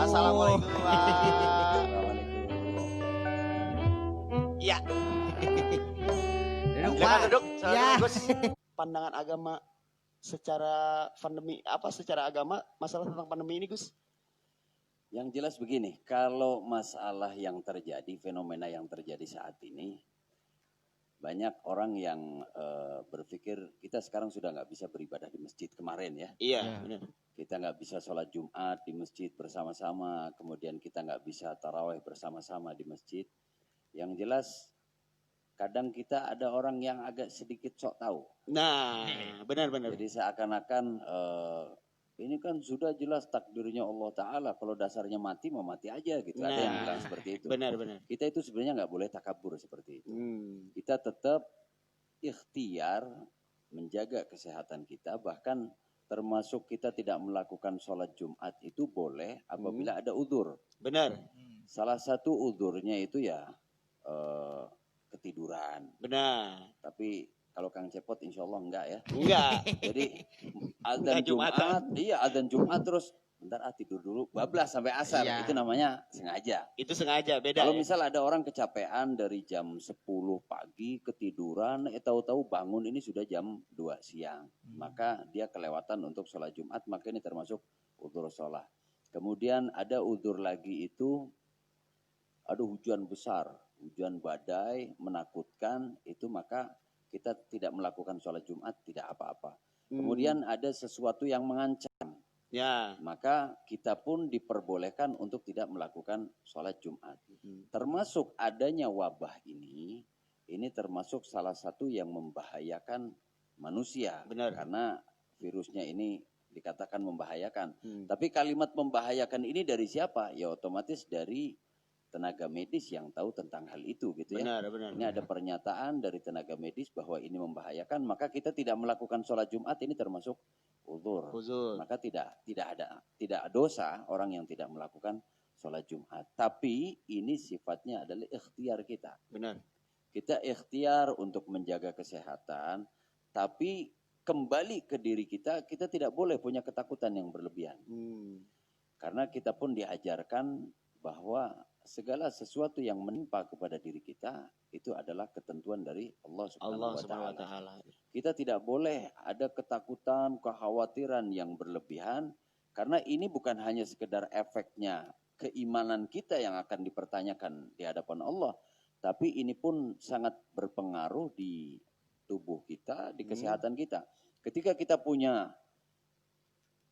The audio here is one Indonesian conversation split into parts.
Assalamualaikum. Iya. Duduk, Silakan Pak. duduk. Ya. Gus. Pandangan agama secara agama masalah tentang pandemi ini, Gus. Yang jelas begini, kalau masalah yang terjadi, fenomena yang terjadi saat ini, banyak orang yang berpikir kita sekarang sudah nggak bisa beribadah di masjid kemarin ya. Iya, benar. Kita nggak bisa sholat Jumat di masjid bersama-sama, kemudian kita nggak bisa taraweh bersama-sama di masjid. Yang jelas, kadang kita ada orang yang agak sedikit sok tahu. Nah, benar-benar. Jadi seakan-akan ini kan sudah jelas takdirnya Allah Ta'ala. Kalau dasarnya mati, mau mati aja gitu. Ada yang bilang seperti itu. Benar-benar. Kita itu sebenarnya nggak boleh takabur seperti itu. Kita tetap ikhtiar menjaga kesehatan kita. Bahkan termasuk kita tidak melakukan sholat Jumat itu boleh apabila ada udzur. Benar. Salah satu udzurnya itu ya ketiduran. Benar. Tapi kalau Kang Cepot insya Allah enggak ya. Enggak. Jadi azan Jumat, iya azan Jumat terus bentar tidur dulu, bablas sampai asar. Iya. Itu namanya sengaja. Itu sengaja, beda. Kalau ya? misal ada orang kecapean dari jam 10 pagi ketiduran, tahu-tahu bangun ini sudah jam 2 siang. Maka dia kelewatan untuk sholat Jumat, maka ini termasuk udzur sholat. Kemudian ada udzur lagi itu, ada hujan besar, hujan badai, menakutkan, itu maka kita tidak melakukan sholat Jumat, tidak apa-apa. Kemudian ada sesuatu yang mengancam. Ya. Maka kita pun diperbolehkan untuk tidak melakukan sholat Jumat. Termasuk adanya wabah ini termasuk salah satu yang membahayakan manusia. Benar. Karena virusnya ini dikatakan membahayakan. Tapi kalimat membahayakan ini dari siapa? Ya otomatis dari tenaga medis yang tahu tentang hal itu gitu ya. Benar. Ini ada pernyataan dari tenaga medis bahwa ini membahayakan, maka kita tidak melakukan sholat Jumat ini termasuk udzur. Maka tidak dosa orang yang tidak melakukan sholat Jumat. Tapi ini sifatnya adalah ikhtiar kita. Benar. Kita ikhtiar untuk menjaga kesehatan, tapi kembali ke diri kita, kita tidak boleh punya ketakutan yang berlebihan. Karena kita pun diajarkan bahwa segala sesuatu yang menimpa kepada diri kita itu adalah ketentuan dari Allah Subhanahu wa Ta'ala. Kita tidak boleh ada ketakutan, kekhawatiran yang berlebihan, karena ini bukan hanya sekedar efeknya keimanan kita yang akan dipertanyakan di hadapan Allah, tapi ini pun sangat berpengaruh di tubuh kita, di kesehatan kita. Ketika kita punya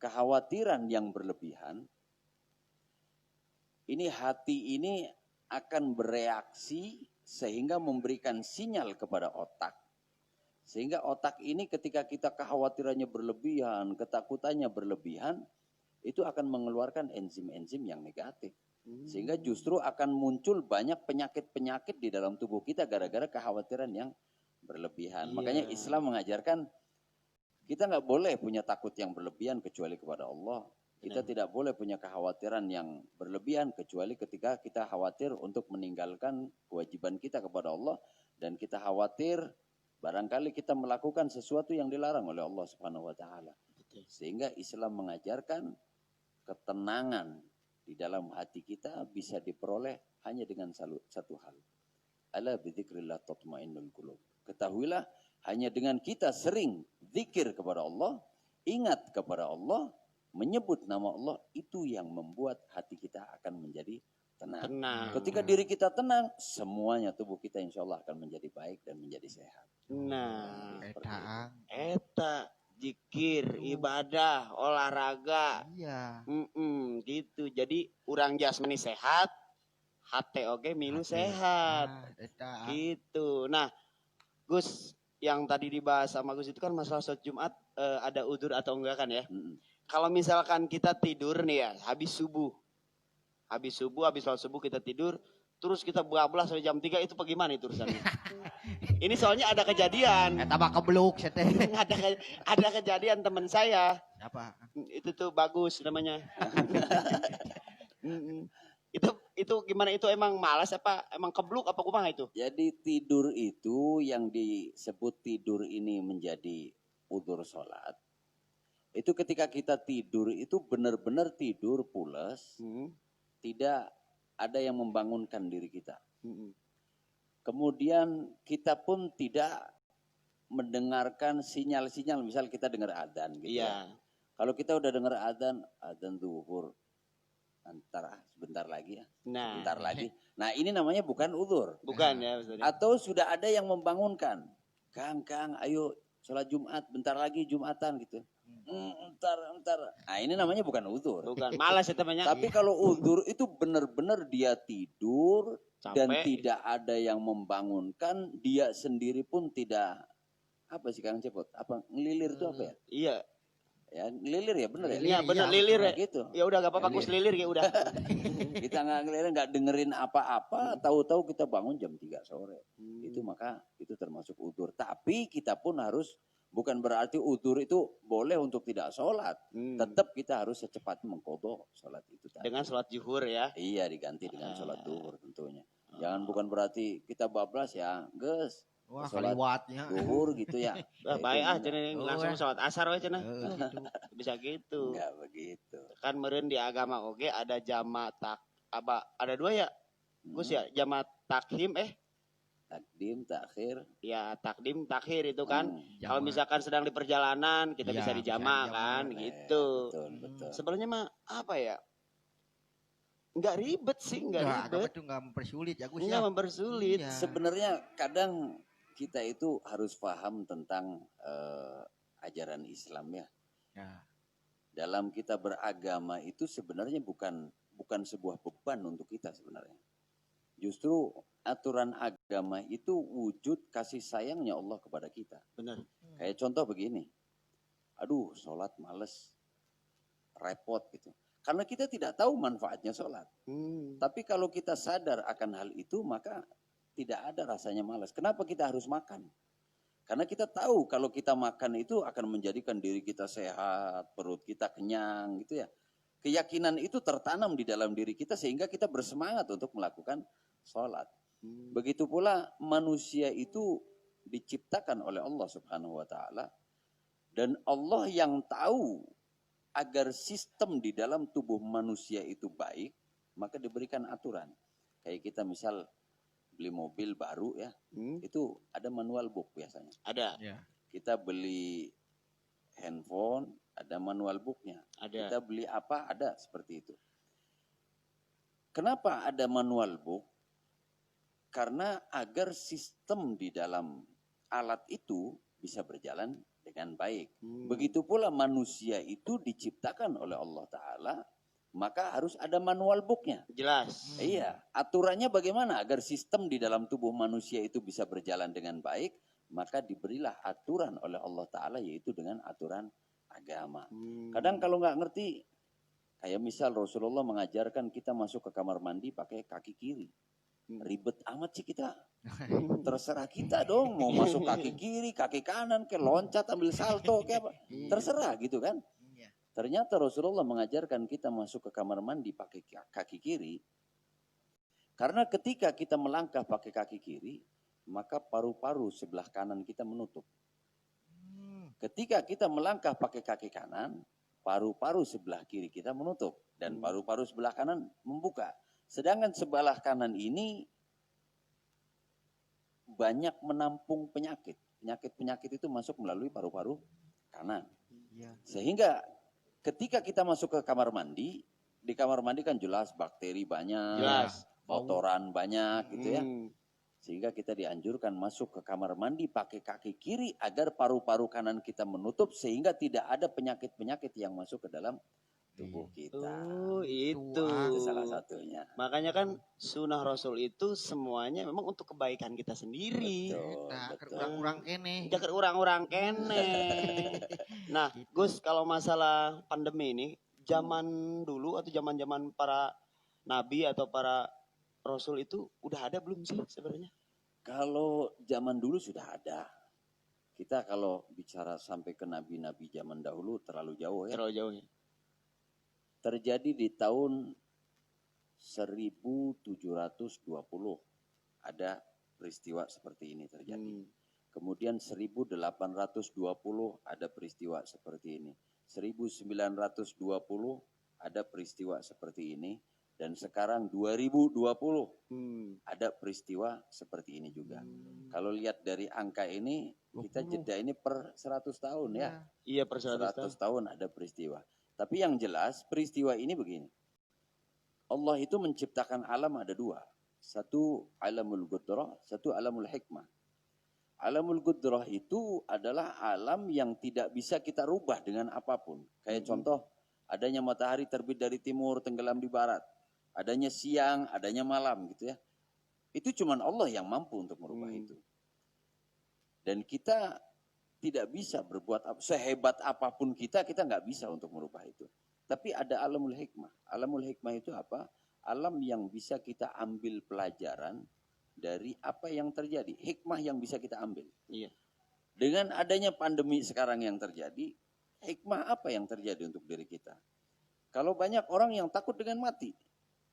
kekhawatiran yang berlebihan, ini hati ini akan bereaksi sehingga memberikan sinyal kepada otak. Sehingga otak ini ketika kita kekhawatirannya berlebihan, ketakutannya berlebihan, itu akan mengeluarkan enzim-enzim yang negatif. Sehingga justru akan muncul banyak penyakit-penyakit di dalam tubuh kita gara-gara kekhawatiran yang berlebihan. Makanya Islam mengajarkan kita nggak boleh punya takut yang berlebihan kecuali kepada Allah. Kita tidak boleh punya kekhawatiran yang berlebihan kecuali ketika kita khawatir untuk meninggalkan kewajiban kita kepada Allah dan kita khawatir barangkali kita melakukan sesuatu yang dilarang oleh Allah Subhanahu wa Ta'ala. Sehingga Islam mengajarkan ketenangan di dalam hati kita bisa diperoleh hanya dengan satu hal. Ala bidzikrillah tatmainnul qulub. Ketahuilah hanya dengan kita sering zikir kepada Allah, ingat kepada Allah, menyebut nama Allah, itu yang membuat hati kita akan menjadi tenang. Ketika diri kita tenang, semuanya tubuh kita insya Allah akan menjadi baik dan menjadi sehat. Nah, eta zikir, ibadah, olahraga. Iya. Gitu. Jadi urang jasmani sehat, hati oge milu sehat. Gitu. Nah, Gus, yang tadi dibahas sama Gus itu kan masalah sholat Jumat ada udzur atau enggak kan ya? Kalau misalkan kita tidur nih ya, habis sholat subuh kita tidur, terus kita bablas sampai jam 3, itu bagaimana itu urusannya? Ini soalnya ada kejadian. Tambah kebluk Ada kejadian teman saya. Apa? Itu tuh bagus namanya. Itu gimana, itu emang malas apa emang kebluk apa kumaha itu? Jadi tidur itu yang disebut tidur ini menjadi udzur sholat. Itu ketika kita tidur itu benar-benar tidur pulas, tidak ada yang membangunkan diri kita. Kemudian kita pun tidak mendengarkan sinyal-sinyal, misal kita dengar adzan gitu ya. Kalau kita udah dengar adzan zuhur, sebentar lagi ya, sebentar lagi. Nah ini namanya bukan uzur. Bukan ya. Atau sudah ada yang membangunkan, Kang, ayo sholat Jumat, bentar lagi Jumatan gitu. Entar. Nah ini namanya bukan uzur. Bukan, malas itu banyak. Tapi kalau uzur itu benar-benar dia tidur dan Capek. tidak ada yang membangunkan, dia sendiri pun tidak, apa sih Kang Cepot? Apa ngelilir itu apa ya? Iya. Ya ngelilir ya bener ya? Iya bener lilir ya. Gitu. Ya udah gak apa-apa, kus lilir ya udah. Kita nggak ngelilir, nggak dengerin apa-apa, tahu-tahu kita bangun jam 3 sore. Itu maka itu termasuk uzur. Tapi kita pun harus, bukan berarti uzur itu boleh untuk tidak sholat. Tetap kita harus secepatnya mengqadha sholat itu tadi. Dengan sholat zuhur ya. Iya, diganti dengan sholat zuhur tentunya. Jangan bukan berarti kita bablas ya, guys. Wah, sholat kaliwatnya. zuhur gitu ya. Baik langsung sholat asar aja cenah. Gitu. Bisa gitu. Enggak begitu. Kan meureun di agama oge ada jama ada 2 ya. Gus ya, jama takhim Takdim, takhir. ya takdim takhir itu kan. Kalau Jama. misalkan sedang di perjalanan kita Iya, bisa bisa dijama dijama. kan gitu. Betul. Sebenarnya mah apa ya? Enggak ribet sih, enggak Agama ribet. itu enggak mempersulit ya Gus ya. Enggak mempersulit. Iya. Sebenarnya kadang kita itu harus paham tentang ajaran Islam ya. Ya. Dalam kita beragama itu sebenarnya bukan sebuah beban untuk kita sebenarnya. Justru aturan agama itu wujud kasih sayangnya Allah kepada kita. Benar. Kayak contoh begini. Aduh, sholat males, repot gitu. Karena kita tidak tahu manfaatnya sholat. Tapi kalau kita sadar akan hal itu, maka tidak ada rasanya malas. Kenapa kita harus makan? Karena kita tahu kalau kita makan itu akan menjadikan diri kita sehat, perut kita kenyang gitu ya. Keyakinan itu tertanam di dalam diri kita sehingga kita bersemangat untuk melakukan sholat. Begitu pula manusia itu diciptakan oleh Allah Subhanahu wa Ta'ala. Dan Allah yang tahu agar sistem di dalam tubuh manusia itu baik, maka diberikan aturan. Kayak kita misal beli mobil baru ya, itu ada manual book biasanya. Ada. Ya. Kita beli handphone, ada manual booknya. Ada. Kita beli apa, ada seperti itu. Kenapa ada manual book? Karena agar sistem di dalam alat itu bisa berjalan dengan baik. Begitu pula manusia itu diciptakan oleh Allah Ta'ala, maka harus ada manual booknya. Jelas. Iya, aturannya bagaimana agar sistem di dalam tubuh manusia itu bisa berjalan dengan baik, maka diberilah aturan oleh Allah Ta'ala, yaitu dengan aturan agama. Kadang kalau nggak ngerti, kayak misal Rasulullah mengajarkan kita masuk ke kamar mandi pakai kaki kiri. Ribet amat sih kita. Terserah kita dong, mau masuk kaki kiri, kaki kanan, kayak loncat, ambil salto, kayak apa. Terserah gitu kan. Ternyata Rasulullah mengajarkan kita masuk ke kamar mandi pakai kaki kiri. Karena ketika kita melangkah pakai kaki kiri, maka paru-paru sebelah kanan kita menutup. Ketika kita melangkah pakai kaki kanan, paru-paru sebelah kiri kita menutup. Dan paru-paru sebelah kanan membuka. Sedangkan sebelah kanan ini banyak menampung penyakit. Penyakit-penyakit itu masuk melalui paru-paru kanan. Sehingga ketika kita masuk ke kamar mandi, di kamar mandi kan jelas bakteri banyak, kotoran banyak gitu ya. Sehingga kita dianjurkan masuk ke kamar mandi pakai kaki kiri agar paru-paru kanan kita menutup sehingga tidak ada penyakit-penyakit yang masuk ke dalam tubuh kita. Oh, itu salah satunya. Makanya kan sunnah Rasul itu semuanya memang untuk kebaikan kita sendiri. Betul. Kurang-kurang kene. Jangan orang-orang kene. Nah, Gus, kalau masalah pandemi ini, zaman dulu atau zaman-zaman para nabi atau para rasul itu udah ada belum sih sebenarnya? Kalau zaman dulu sudah ada. Kita kalau bicara sampai ke nabi-nabi zaman dahulu terlalu jauh ya. Terlalu jauh ya. Terjadi di tahun 1720 ada peristiwa seperti ini terjadi. Kemudian 1820 ada peristiwa seperti ini. 1920 ada peristiwa seperti ini. Dan sekarang 2020 ada peristiwa seperti ini juga. Kalau lihat dari angka ini, kita jeda ini per 100 tahun ya. Iya, per 100 tahun ada peristiwa. Tapi yang jelas peristiwa ini begini. Allah itu menciptakan alam ada dua. Satu alamul qudrah, satu alamul hikmah. Alamul qudrah itu adalah alam yang tidak bisa kita rubah dengan apapun. Kayak contoh, adanya matahari terbit dari timur, tenggelam di barat. Adanya siang, adanya malam gitu ya. Itu cuman Allah yang mampu untuk merubah itu. Dan kita tidak bisa berbuat sehebat apapun kita nggak bisa untuk merubah itu. Tapi ada alamul hikmah. Alamul hikmah itu apa? Alam yang bisa kita ambil pelajaran dari apa yang terjadi. Hikmah yang bisa kita ambil. Iya. Dengan adanya pandemi sekarang yang terjadi, hikmah apa yang terjadi untuk diri kita? Kalau banyak orang yang takut dengan mati.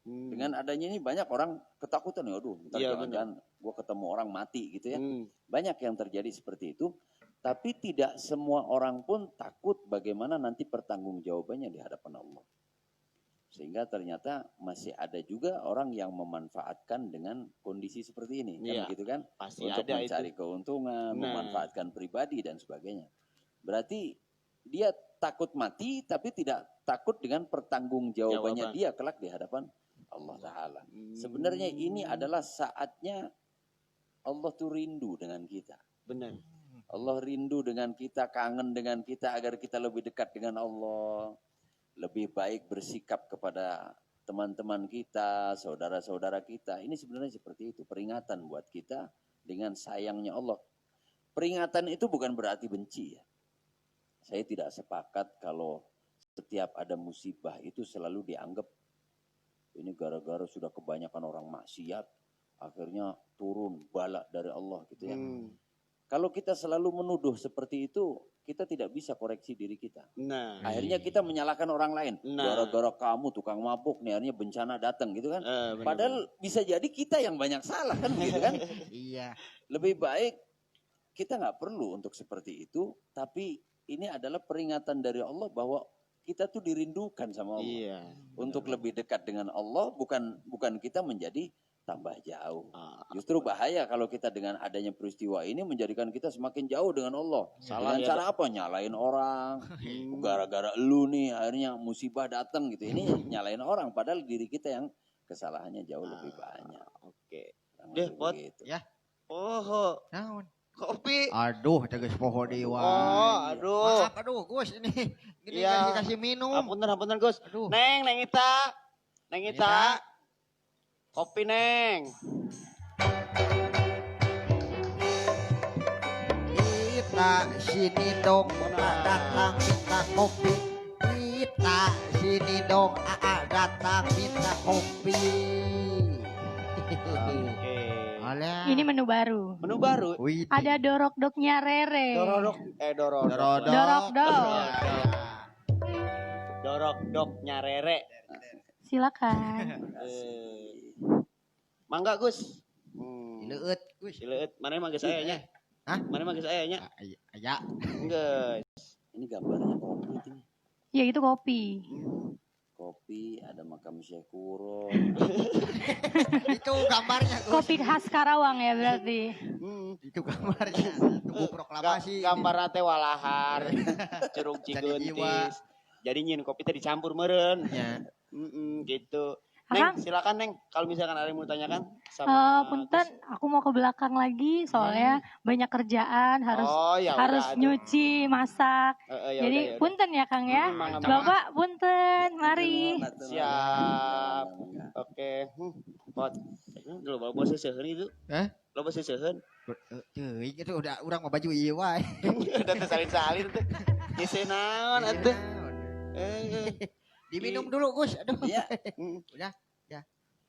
Dengan adanya ini banyak orang ketakutan. Aduh, ntar jangan-jangan gue ketemu orang mati gitu ya. Banyak yang terjadi seperti itu. Tapi tidak semua orang pun takut bagaimana nanti pertanggungjawabannya di hadapan Allah. Sehingga ternyata masih ada juga orang yang memanfaatkan dengan kondisi seperti ini. Kan begitu kan? Pasti untuk ada mencari itu. keuntungan, memanfaatkan pribadi dan sebagainya. Berarti dia takut mati tapi tidak takut dengan pertanggungjawabannya dia kelak di hadapan Allah Ta'ala. Sebenarnya ini adalah saatnya Allah tuh rindu dengan kita. Benar. Allah rindu dengan kita, kangen dengan kita agar kita lebih dekat dengan Allah. Lebih baik bersikap kepada teman-teman kita, saudara-saudara kita. Ini sebenarnya seperti itu, peringatan buat kita dengan sayangnya Allah. Peringatan itu bukan berarti benci ya. Saya tidak sepakat kalau setiap ada musibah itu selalu dianggap ini gara-gara sudah kebanyakan orang maksiat, akhirnya turun bala dari Allah gitu ya. Kalau kita selalu menuduh seperti itu, kita tidak bisa koreksi diri kita. Akhirnya kita menyalahkan orang lain. Gara-gara kamu tukang mabuk nih, akhirnya bencana datang gitu kan. Padahal bisa jadi kita yang banyak salah kan gitu kan. Iya. Lebih baik kita nggak perlu untuk seperti itu, tapi ini adalah peringatan dari Allah bahwa kita tuh dirindukan sama Allah. Iya. Untuk lebih dekat dengan Allah, bukan kita menjadi tambah jauh. Justru bahaya kalau kita dengan adanya peristiwa ini menjadikan kita semakin jauh dengan Allah. Salah dengan cara apa? Nyalain orang. Gara-gara lu nih akhirnya musibah datang gitu. Ini nyalain orang padahal diri kita yang kesalahannya jauh lebih banyak. Oke. Deh, Pot. Gitu. Ya. Oh, Naon? kopi. Aduh, tegas poho dewa. Oh, aduh. Maaf, aduh, Gus ini. Gini Iya. kasih minum. Apunten Gus. Aduh. Neng Ita. Neng Ita. Kopi, Neng. Kita sini dong, datang minta kopi. Kita sini dong, datang minta kopi. Alah. Ini menu baru. Menu baru. Wih, Ada dorok-doknya Rere. Dorodok. Dorok-dok. Dorok-doknya Rere. Silakan. Mangga, Gus. Leut, Gus. Sileut. Mana manggil saya nya? Hah? Mana manggil saya nya? Aya. Enggak. Ini gambarnya kopi ini. Ya itu kopi. Kopi, ada makam Syekh Kuro. Itu gambarnya, Gus. Kopi khas Karawang ya berarti. Itu gambarnya. Tunggu proklamasi. Gambar nate walahar. Curug Jadi jiwa. Cigentis. Jadi nyin kopi teh dicampur meureun. Ya. Gitu. Akang? Neng, silakan Neng. Kalau misalkan ada yang mau tanyakan Punten, aku mau ke belakang lagi soalnya banyak kerjaan, harus ya harus udah, aduh. nyuci, masak. Ya Jadi udah, ya udah. punten ya Kang ya. Mangga, Bapak punten, mari. Siap. Oke. Pot. Dulu bawa bos seuseun itu. Hah? Lo bos seuseun. Cuy, itu udah urang mau baju ieu wae. Udah teh salin-salin tuh. Geus naon atuh. Diminum dulu, Gus. Aduh. Iya. Udah, ya.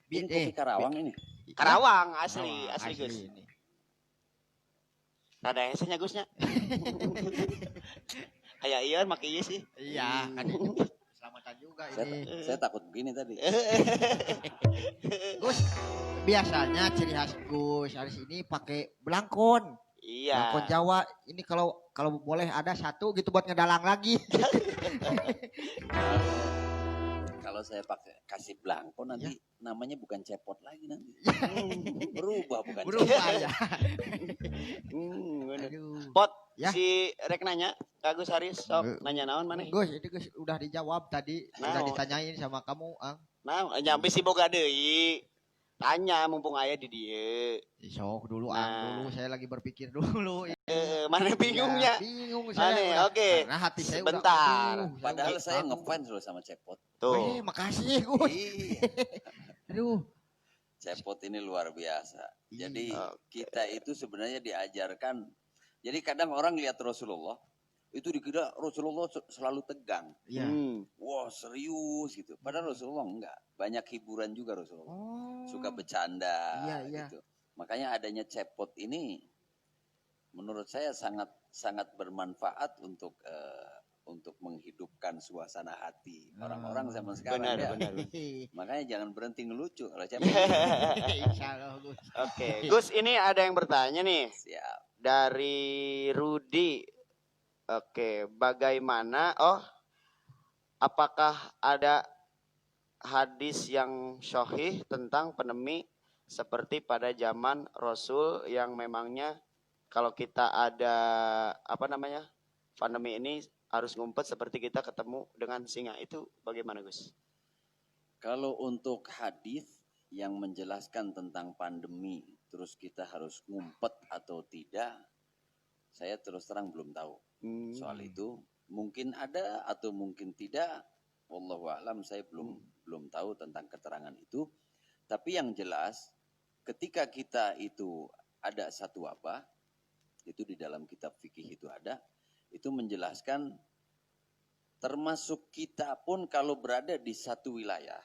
Ini kopi Karawang ini. Karawang asli Gus. Ini. Ada hesenya Gusnya. Kayak iya make ieu sih. Iya, kan selamatan juga ini. Saya takut begini tadi. Gus, biasanya ciri khas Gus Aris ini pakai belangkon. Iya. Belangkon Jawa. Ini kalau kalau boleh ada satu gitu buat ngedalang lagi. Kalau saya pakai kasih belangko nanti namanya bukan cepot lagi nanti. Berubah bukan cepot. Berubah ya. Bener. Aduh. Pot, Ya. si Rek nanya, Kak Gus Haris, sok nanya naon mana? Gus, itu Gus udah dijawab tadi, udah Naon? ditanyain sama kamu, Ang. Nah, nyampe si boga deui. Tanya mumpung aya di dieu. Sok dulu, Nah. Ang dulu, saya lagi berpikir dulu. Mana bingungnya? Ya, bingung Mana? saya. udah. Oke. Karena hati saya Sebentar. udah. aduh, Padahal udah saya tahu. ngefans loh sama cepot. Tuh. Makasih Gus. Iya. Aduh. Cepot ini luar biasa. Jadi Oke. kita itu sebenarnya diajarkan. Jadi kadang orang lihat Rasulullah itu dikira Rasulullah selalu tegang. Iya. Wah serius gitu. Padahal Rasulullah enggak. Banyak hiburan juga Rasulullah. Oh. Suka bercanda Iya. gitu. Makanya adanya cepot ini menurut saya sangat sangat bermanfaat untuk menghidupkan suasana hati orang-orang zaman sekarang. Benar, ya. benar. Makanya jangan berhenti ngelucu kalau cepot. Insyaallah Gus. Oke, Gus ini ada yang bertanya nih Siap. dari Rudi. Oke, bagaimana? Oh, apakah ada hadis yang sahih tentang pandemi seperti pada zaman Rasul yang memangnya kalau kita ada pandemi ini harus ngumpet seperti kita ketemu dengan singa, itu bagaimana Gus? Kalau untuk hadis yang menjelaskan tentang pandemi, terus kita harus ngumpet atau tidak, saya terus terang belum tahu. Soal itu mungkin ada atau mungkin tidak, wallahu a'lam, saya belum tahu tentang keterangan itu. Tapi yang jelas ketika kita itu ada satu wabah, itu di dalam kitab fikih itu ada, itu menjelaskan termasuk kita pun kalau berada di satu wilayah,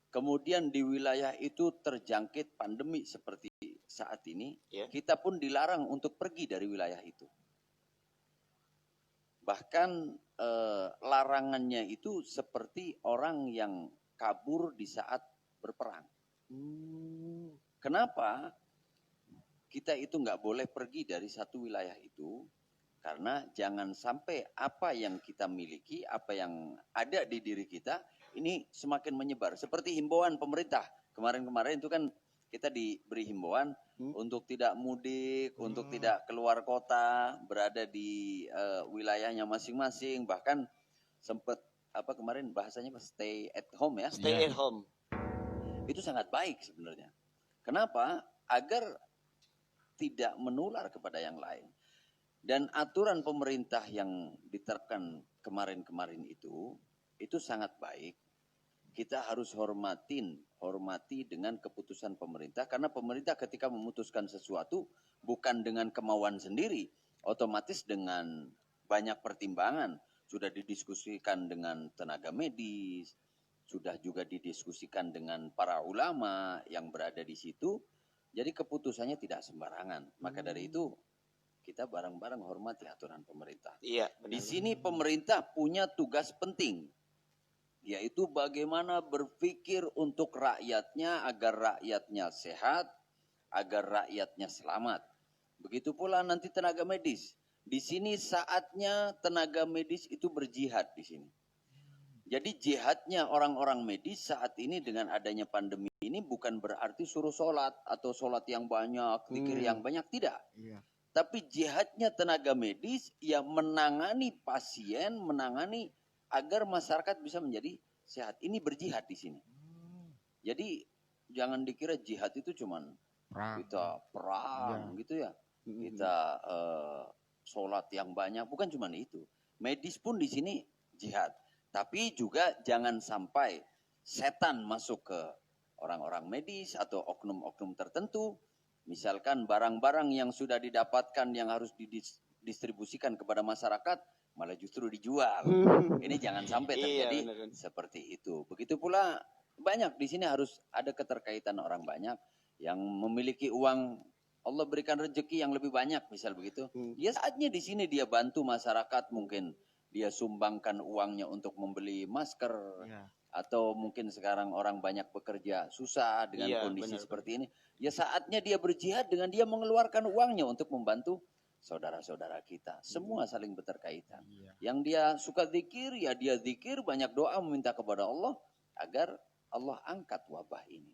kemudian di wilayah itu terjangkit pandemi seperti saat ini, kita pun dilarang untuk pergi dari wilayah itu. Bahkan larangannya itu seperti orang yang kabur di saat berperang. Kenapa kita itu nggak boleh pergi dari satu wilayah itu? Karena jangan sampai apa yang kita miliki, apa yang ada di diri kita, ini semakin menyebar. Seperti himbauan pemerintah. Kemarin-kemarin itu kan kita diberi himbauan untuk tidak mudik, untuk tidak keluar kota, berada di wilayahnya masing-masing. Bahkan sempat kemarin bahasanya stay at home ya. Stay at home. Itu sangat baik sebenarnya. Kenapa? Agar tidak menular kepada yang lain. Dan aturan pemerintah yang diterapkan kemarin-kemarin itu sangat baik. Kita harus hormati dengan keputusan pemerintah. Karena pemerintah ketika memutuskan sesuatu bukan dengan kemauan sendiri. Otomatis dengan banyak pertimbangan. Sudah didiskusikan dengan tenaga medis. Sudah juga didiskusikan dengan para ulama yang berada di situ. Jadi keputusannya tidak sembarangan. Maka dari itu kita bareng-bareng hormati aturan pemerintah. Iya, benar. Di sini pemerintah punya tugas penting, yaitu bagaimana berpikir untuk rakyatnya agar rakyatnya sehat, agar rakyatnya selamat. Begitu pula nanti tenaga medis. Di sini saatnya tenaga medis itu berjihad di sini. Jadi jihadnya orang-orang medis saat ini dengan adanya pandemi ini bukan berarti suruh sholat atau sholat yang banyak, zikir yang banyak, tidak. Iya. Tapi jihadnya tenaga medis yang menangani pasien, menangani agar masyarakat bisa menjadi sehat. Ini berjihad di sini. Jadi jangan dikira jihad itu cuman kita perang gitu ya. Kita sholat yang banyak, bukan cuman itu. Medis pun di sini jihad. Tapi juga jangan sampai setan masuk ke orang-orang medis atau oknum-oknum tertentu. Misalkan barang-barang yang sudah didapatkan yang harus didistribusikan kepada masyarakat malah justru dijual. Ini jangan sampai terjadi seperti itu. Begitu pula banyak di sini harus ada keterkaitan orang banyak yang memiliki uang, Allah berikan rezeki yang lebih banyak misal begitu. Ya saatnya di sini dia bantu masyarakat, mungkin dia sumbangkan uangnya untuk membeli masker. Atau mungkin sekarang orang banyak bekerja susah dengan kondisi seperti ini. Ya saatnya dia berjihad dengan dia mengeluarkan uangnya untuk membantu saudara-saudara kita. Semua saling berterkaitan. Iya. Yang dia suka zikir, ya dia zikir, banyak doa meminta kepada Allah agar Allah angkat wabah ini.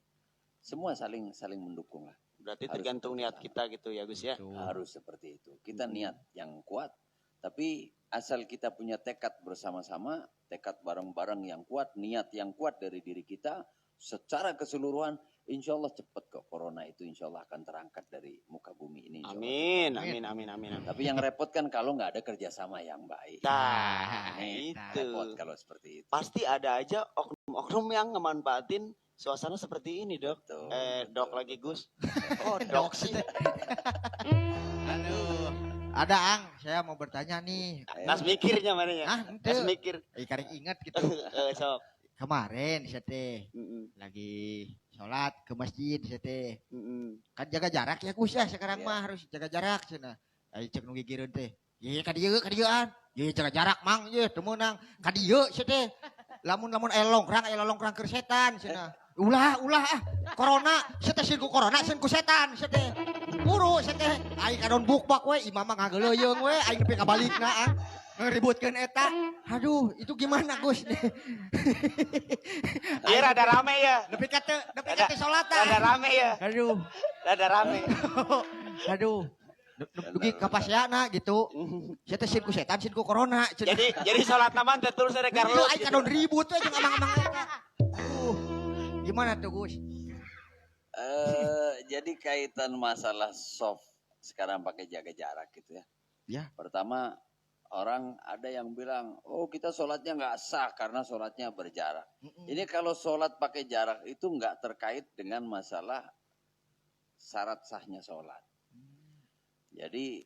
Semua saling mendukung lah. Berarti Harus tergantung bekerja niat sama. kita gitu ya Gus ya. Betul. Harus seperti itu. Kita niat yang kuat, tapi asal kita punya tekad bersama-sama, tekad bareng-bareng yang kuat, niat yang kuat dari diri kita, secara keseluruhan, insya Allah cepat kok corona itu insya Allah akan terangkat dari muka bumi ini. insya Allah. Amin. Tapi yang repot kan kalau nggak ada kerjasama yang baik. Nah, Nah, itu. Repot kalau seperti itu. Pasti ada aja oknum-oknum yang ngemanfaatin suasana seperti ini, Dok. Betul, Dok betul, lagi betul. Gus. Oh, Dok sih. Aduh. Ada Ang, saya mau bertanya nih. Nas mikirnya mana ya? Ah, Nas ente. mikir. Karek ingat gitu. Sok. Kemarin saya teh Mm-mm, lagi sholat ke masjid saya teh. mm-mm. Kan jaga jarak ya Gus ya sekarang Iya. mah harus jaga jarak cenah. Ayo cek nu gigireun teh. Ieu kadieuan. Ieu jaga jarak mang ieu teu meunang. Kadieu sia teh. Lamun aya longkrang keur setan cenah. Ulah ah. Corona sia teh sieun ku corona sieun ku setan sia teh. Buru sia teh. Aing kadon bukbak we imam mah ngageuleuyeung we aing nepi ka balikna ah. Ngeributkeun eta. Aduh, itu gimana Gus? Dia rada rame ya. Nepi ka teu salatan. Rada rame ya. Aduh. Rada rame. Aduh. Dugi kapasiana gitu. Saya teh sieun ku setan, sieun ku corona. Jadi salat naman terus ada Carlos Carlos. aing kadon ribut we jeung amang-amang eta. Aduh. Gimana tuh Gus? Jadi kaitan masalah soft sekarang pakai jaga jarak gitu ya. Ya. Pertama orang ada yang bilang, oh kita sholatnya nggak sah karena sholatnya berjarak. Ini kalau sholat pakai jarak itu nggak terkait dengan masalah syarat sahnya sholat. Jadi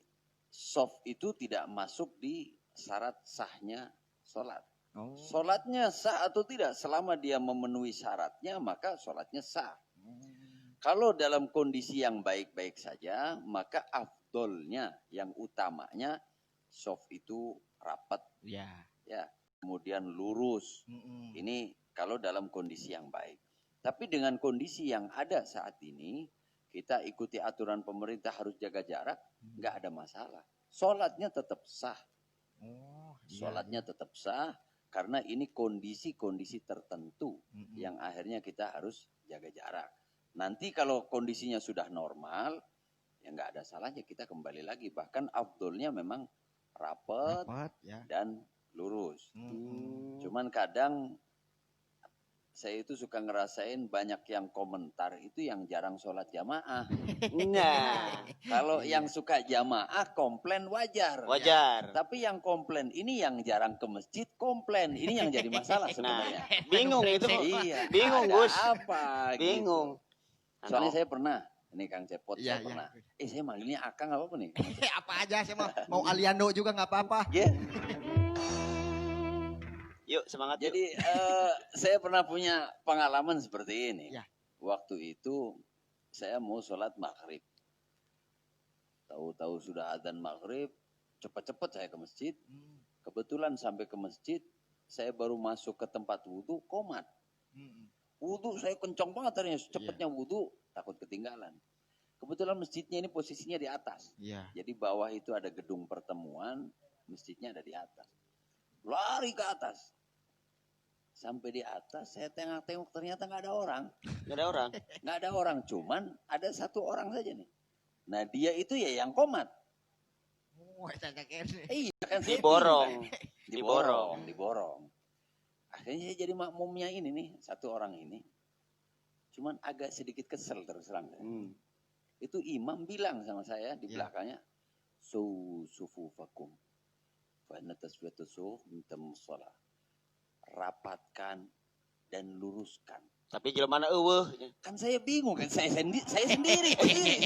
soft itu tidak masuk di syarat sahnya sholat. Oh. Sholatnya sah atau tidak selama dia memenuhi syaratnya maka sholatnya sah. Kalau dalam kondisi yang baik-baik saja maka afdolnya yang utamanya soft itu rapat Ya. ya, kemudian lurus. Ini kalau dalam kondisi yang baik. Tapi dengan kondisi yang ada saat ini, kita ikuti aturan pemerintah harus jaga jarak, nggak ada masalah. Sholatnya tetap sah. Oh, Sholatnya tetap sah karena ini kondisi-kondisi tertentu yang akhirnya kita harus jaga jarak. Nanti kalau kondisinya sudah normal, ya nggak ada salahnya kita kembali lagi. Bahkan afdolnya memang rapat ya. dan lurus. Cuman kadang saya itu suka ngerasain banyak yang komentar itu yang jarang sholat jamaah. Nah, Kalau yang suka jamaah komplain wajar. wajar. Tapi yang komplain ini yang jarang ke masjid komplain. Ini yang jadi masalah Nah, sebenarnya. bingung itu. Iya. Bingung, ada Gus. Apa? Bingung. Gitu. Soalnya saya pernah. Ini Kang Cepot Iya, saya pernah. Saya manggilnya Akang apa nih? Apa aja saya mau Aliando juga nggak apa-apa. Ya. Yuk semangat yuk. Jadi saya pernah punya pengalaman seperti ini. Ya. Waktu itu saya mau sholat maghrib. Tahu-tahu sudah adzan maghrib, cepat-cepat saya ke masjid. Kebetulan sampai ke masjid, saya baru masuk ke tempat wudhu, komat. Wudhu saya kencang banget tadinya, cepatnya wudhu, takut ketinggalan. Kebetulan masjidnya ini posisinya di atas. Iya. Jadi bawah itu ada gedung pertemuan, masjidnya ada di atas. Lari ke atas. Sampai di atas, saya tengok-tengok ternyata nggak ada orang. Nggak ada orang. Nggak ada orang, cuman ada satu orang saja nih. Nah dia itu ya yang komat. Oh, saya kira. Iya kan saya Diborong. bingung. Diborong. Akhirnya saya jadi makmumnya ini nih, satu orang ini. Cuman agak sedikit kesel terus terang. Itu imam bilang sama saya di belakangnya, sufufakum fa inna tasfiyatu suf minta musalla. Rapatkan dan luruskan. Tapi jelema eueuh. Kan saya bingung kan saya sendiri saya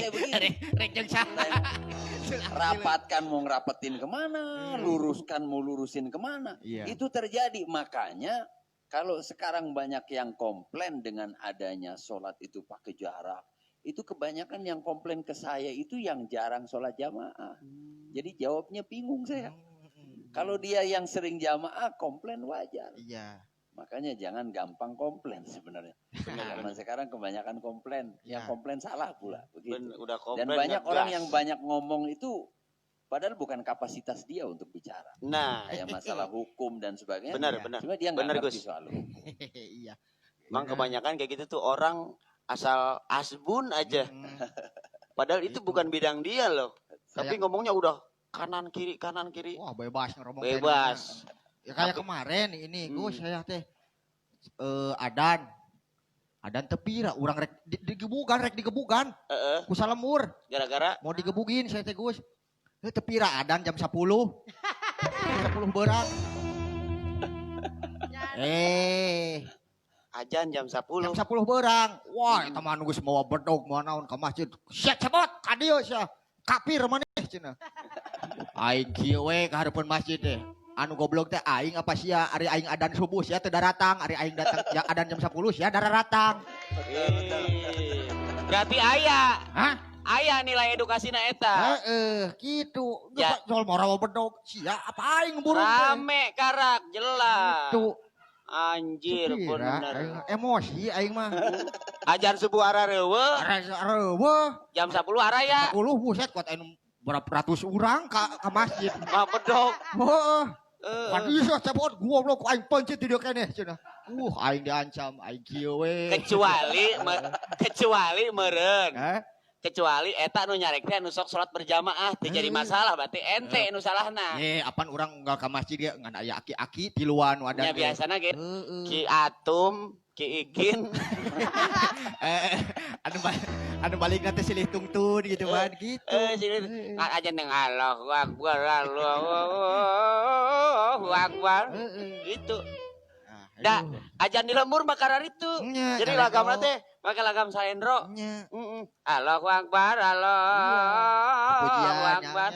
begini. Rek jeung saha? Rapatkan mau ngerapetin kemana, luruskan mau lurusin kemana. Iya. Itu terjadi. Makanya kalau sekarang banyak yang komplain dengan adanya sholat itu pakai jarak. Itu kebanyakan yang komplain ke saya itu yang jarang sholat jamaah. Jadi jawabnya bingung saya. Kalau dia yang sering jamaah komplain wajar. Iya. Makanya jangan gampang komplain sebenarnya. Zaman sekarang kebanyakan komplain. Yang komplain salah pula. Begitu. Udah Dan komplain banyak ngegas. orang yang banyak ngomong itu Padahal bukan kapasitas dia untuk bicara. Nah, Kayak masalah hukum dan sebagainya. benar Iya. benar. Cuma dia nggak Benar, ngerti Gus. soal hukum. Iya. Emang Benar. kebanyakan kayak gitu tuh orang asal asbun aja. Padahal itu Itu. bukan bidang dia loh. Tapi Saya- ngomongnya udah kanan kiri kanan kiri. Wah bebas ngomong Bebas. ya kayak Tapi- kemarin ini Gus Hmm. saya teh adan tepira urang rek digebugan Heeh, ku salemur gara-gara mau digebugin saya teh Gus tepira adan jam 10 10 berat ajan jam 10. jam 10 berang wah eta mah Gus mau bedog mau naon ka masjid sia cebot ka dieu sia kafir maneh cenah aing kieu we ka hareupeun masjid teh anu goblok teh aing apa sia ari aing adan subuh sia teu daratang ari aing datang ya adan jam 10 sia daratang Berarti aya hah nilai edukasina eta. gitu Ya. soal moral bedog sia apa aing burung teh Rame karak jelas. tuh Anjir bener. emosi aing mah Ajan subuh arareueuh reueuh jam 10 araya. 10 buset kuat anu berapa ratus orang ka masjid Mah bedog. heeh Eh, kan bisa cepot goblok aing pencet di dieu keneh cenah. Aing diancam aing kieu we. kecuali meureun. Hah? Kecuali eta nu nyarek teh anu sok salat berjamaah teu jadi masalah berarti ente nu salahna. Ye, apan urang unggal ka masjid dia ngan aya aki-aki tiluan nu ada. Ya biasana gitu. Heeh. Ki Atum, Ki Ikin. Anu balik nanti silih tungtun gitu kan gitu. Sini aja neng Allahu Akbar, Allahu Akbar. Gitu. Da, ajan di lembur makarar itu. Jadi lagamna teh pakai lagam salendro. Allahu Akbar, Allahu Akbar.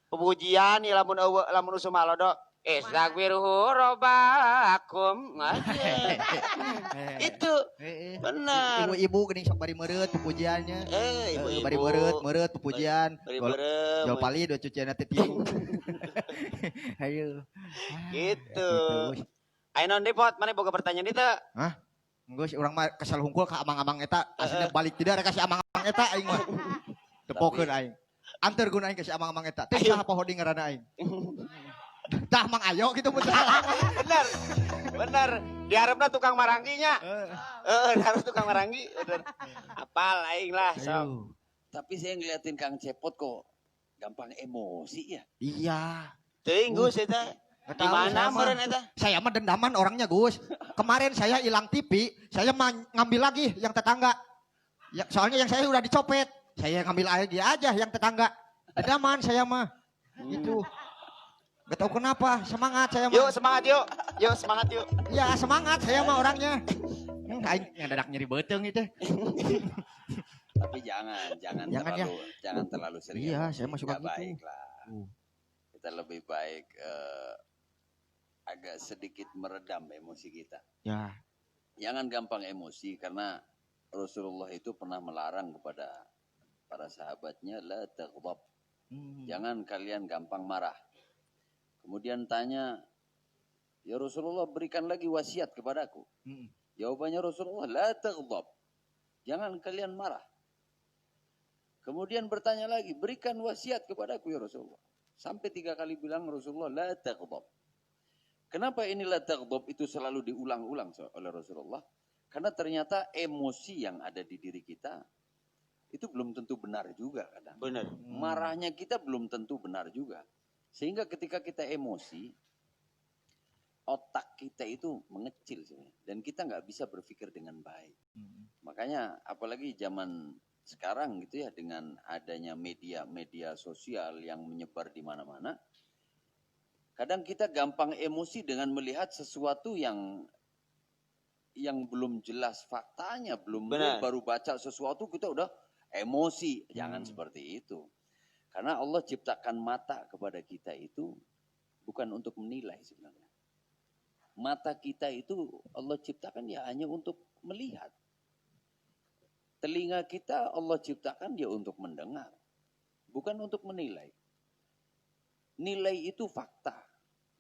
Pujian ya lamun usum malodo. Istagfiruhu rabbakum. Itu benar. Ibu-ibu geuning sok bari meureut pujiannya. Ibu-ibu. Bari meureut pujian. Jol pali do cucian teh tiung. Ayo. Gitu. Ayo non depot, mana boga pertanyaan itu? Geus urang mah kesal hungkul ka amang-amang eta, aslinya balik tidak rek kasih amang-amang eta aing mah. Tepokeun aing. Anter gun aing ka si amang-amang eta. Teh saha pohon ngaranna aing. Tah mang ayo gitu mun salah. Bener. Diharapna tukang marangginya. Harus tukang maranggi. Bener. Apal aing lah sok. Tapi saya ngeliatin Kang Cepot kok gampang emosi ya. Iya. Teuing Gus eta. Di mana meureun eta? Saya mah dendaman orangnya Gus. Kemarin saya hilang TV, saya ngambil lagi yang tetangga. Ya, soalnya yang saya udah dicopet. Saya ngambil lagi aja yang tetangga. Dendaman saya mah. Gitu. Gak tahu kenapa, semangat saya mah. Yuk semangat yuk. Yuk semangat yuk. Ya semangat saya mah orangnya. Aing ngadadak nyeri beuteung itu. Tapi jangan ya. terlalu serius. Iya, saya mah suka Nggak gitu. baik lah. Kita lebih baik agak sedikit meredam emosi kita. Ya. Jangan gampang emosi karena Rasulullah itu pernah melarang kepada para sahabatnya la taghdab. Jangan kalian gampang marah. Kemudian tanya, ya Rasulullah berikan lagi wasiat kepadaku. Jawabannya Rasulullah, la taghdab. Jangan kalian marah. Kemudian bertanya lagi, berikan wasiat kepadaku ya Rasulullah. Sampai 3 kali bilang Rasulullah, la taghdab. Kenapa ini la taghdab itu selalu diulang-ulang oleh Rasulullah? Karena ternyata emosi yang ada di diri kita, itu belum tentu benar juga kadang. Bener. Marahnya kita belum tentu benar juga. Sehingga ketika kita emosi, otak kita itu mengecil sebenarnya. Dan kita nggak bisa berpikir dengan baik. Makanya apalagi zaman sekarang gitu ya, dengan adanya media sosial yang menyebar di mana-mana, kadang kita gampang emosi dengan melihat sesuatu yang belum jelas faktanya, belum baru baca sesuatu kita udah emosi. Jangan seperti itu. Karena Allah ciptakan mata kepada kita itu bukan untuk menilai sebenarnya. Mata kita itu Allah ciptakan ya hanya untuk melihat. Telinga kita Allah ciptakan dia untuk mendengar. Bukan untuk menilai. Nilai itu fakta.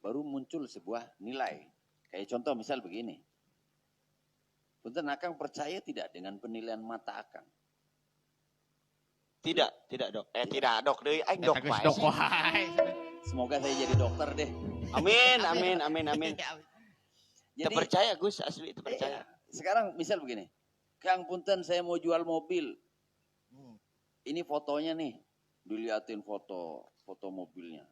Baru muncul sebuah nilai. Kayak contoh misal begini. Punten Akang percaya tidak dengan penilaian mata Akang? Tidak dok. Tidak dok deh. Aing dok Geus wae dok sih. wae. Semoga saya jadi dokter deh. Amin, amin, amin, amin. Kita Jadi percaya Gus, asli itu percaya. sekarang misal begini. Kang Punten saya mau jual mobil. Ini fotonya nih. Diliatin foto mobilnya.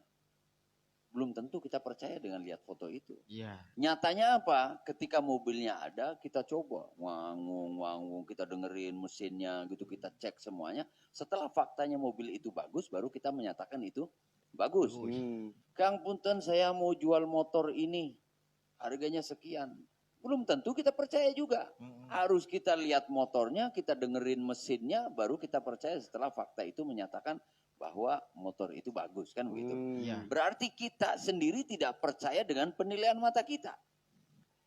Belum tentu kita percaya dengan lihat foto itu. Iya. Nyatanya apa? Ketika mobilnya ada, kita coba. Wangung, kita dengerin mesinnya gitu, kita cek semuanya. Setelah faktanya mobil itu bagus, baru kita menyatakan itu bagus. Kang Punten saya mau jual motor ini. Harganya sekian. Belum tentu kita percaya juga. Harus kita lihat motornya, kita dengerin mesinnya, baru kita percaya setelah fakta itu menyatakan bahwa motor itu bagus, kan begitu. Iya. Berarti kita sendiri tidak percaya dengan penilaian mata kita.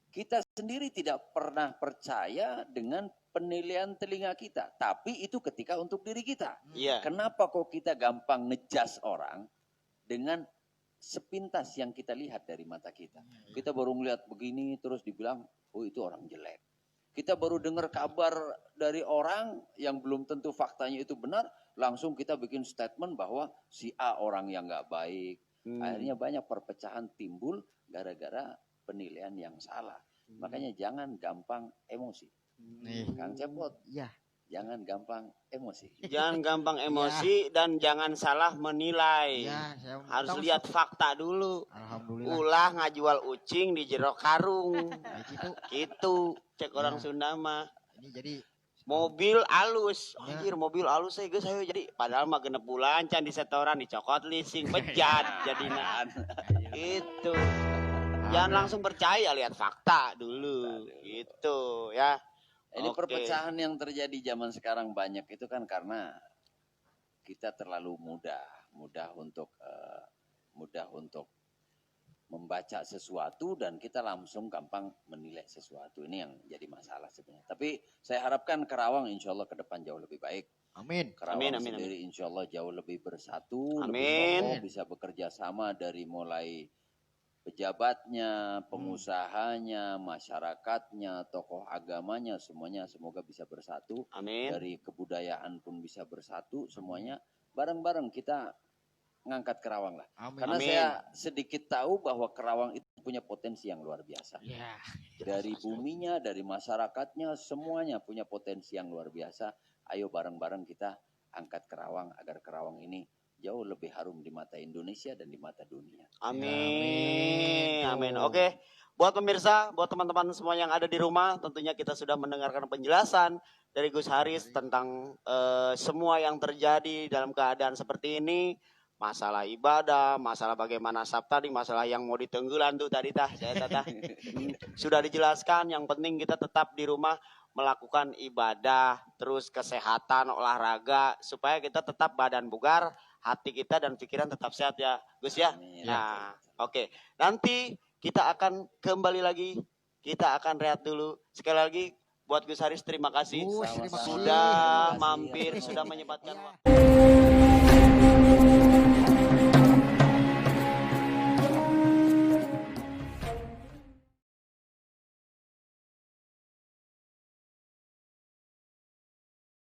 Kita sendiri tidak pernah percaya dengan penilaian telinga kita. Tapi itu ketika untuk diri kita. Iya. Kenapa kok kita gampang ngejudge orang dengan sepintas yang kita lihat dari mata kita. Kita baru ngeliat begini terus dibilang, oh itu orang jelek. Kita baru dengar kabar dari orang yang belum tentu faktanya itu benar, langsung kita bikin statement bahwa si A orang yang nggak baik. Akhirnya banyak perpecahan timbul gara-gara penilaian yang salah. Makanya jangan gampang emosi. Nih. Kang Cepot, Iya. jangan gampang emosi. Jangan gampang emosi dan jangan salah menilai. Iya, saya Harus tahu. lihat fakta dulu. Alhamdulillah. Ulah ngajual ucing di jero karung. Nah, gitu. Gitu, cek orang Ya. Sunda mah. Ini jadi Mobil alus, Ya. anjir mobil alus saya geus ayo jadi padahal mah genep bulan can di setoran dicokot leasing bejat jadinya. Itu. Jangan langsung percaya, lihat fakta dulu. Gitu ya. Ini Oke. perpecahan yang terjadi zaman sekarang banyak itu kan karena kita terlalu mudah untuk membaca sesuatu dan kita langsung gampang menilai sesuatu. Ini yang jadi masalah sebenarnya. Tapi saya harapkan Karawang insya Allah ke depan jauh lebih baik. amin. Karawang Amin, amin, sendiri insya Allah jauh lebih bersatu, Amin. lebih kokoh, bisa bekerja sama dari mulai pejabatnya, pengusahanya, masyarakatnya, tokoh agamanya, semuanya semoga bisa bersatu. Amin. Dari kebudayaan pun bisa bersatu, semuanya bareng-bareng kita ngangkat Karawang lah. Amin. Karena Amin. saya sedikit tahu bahwa Karawang itu punya potensi yang luar biasa. Ya. Dari buminya, dari masyarakatnya, semuanya punya potensi yang luar biasa. Ayo bareng-bareng kita angkat Karawang agar Karawang ini jauh lebih harum di mata Indonesia dan di mata dunia. Amin. Amin. Amin. Oke. Buat pemirsa, buat teman-teman semua yang ada di rumah, tentunya kita sudah mendengarkan penjelasan dari Gus Haris tentang semua yang terjadi dalam keadaan seperti ini. Masalah ibadah, masalah bagaimana sabta, masalah yang mau ditenggelan tuh tadi sudah dijelaskan. Yang penting kita tetap di rumah melakukan ibadah, terus kesehatan, olahraga, supaya kita tetap badan bugar, hati kita dan pikiran tetap sehat ya Gus ya. Amin. Nah, oke. Nanti kita akan kembali lagi, kita akan rehat dulu. Sekali lagi buat Gus Haris terima kasih Terima kasih. sudah Terima kasih. mampir, Ya. sudah menyempatkan Ya. waktu.